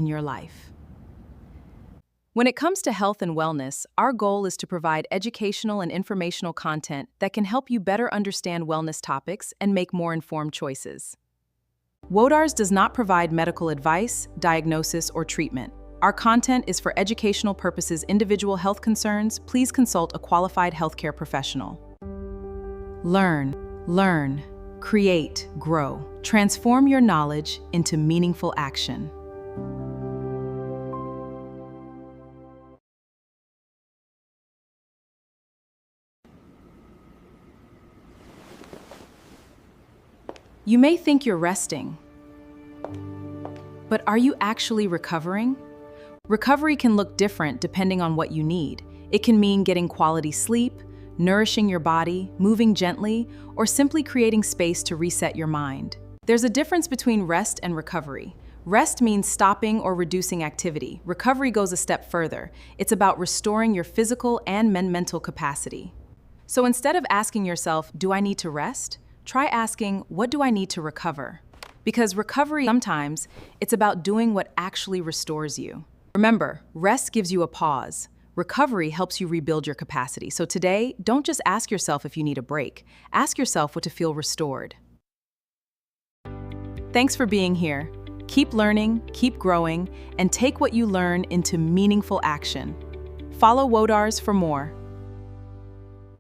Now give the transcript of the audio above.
in your life. When it comes to health and wellness, our goal is to provide educational and informational content that can help you better understand wellness topics and make more informed choices. Wodars does not provide medical advice, diagnosis, or treatment. Our content is for educational purposes. Individual health concerns, please consult a qualified healthcare professional. Learn, create, grow. Transform your knowledge into meaningful action. You may think you're resting, but are you actually recovering? Recovery can look different depending on what you need. It can mean getting quality sleep, nourishing your body, moving gently, or simply creating space to reset your mind. There's a difference between rest and recovery. Rest means stopping or reducing activity. Recovery goes a step further. It's about restoring your physical and mental capacity. So instead of asking yourself, do I need to rest? Try asking, what do I need to recover? Because recovery, sometimes, it's about doing what actually restores you. Remember, rest gives you a pause. Recovery helps you rebuild your capacity. So today, don't just ask yourself if you need a break. Ask yourself what to feel restored. Thanks for being here. Keep learning, keep growing, and take what you learn into meaningful action. Follow Wodars for more.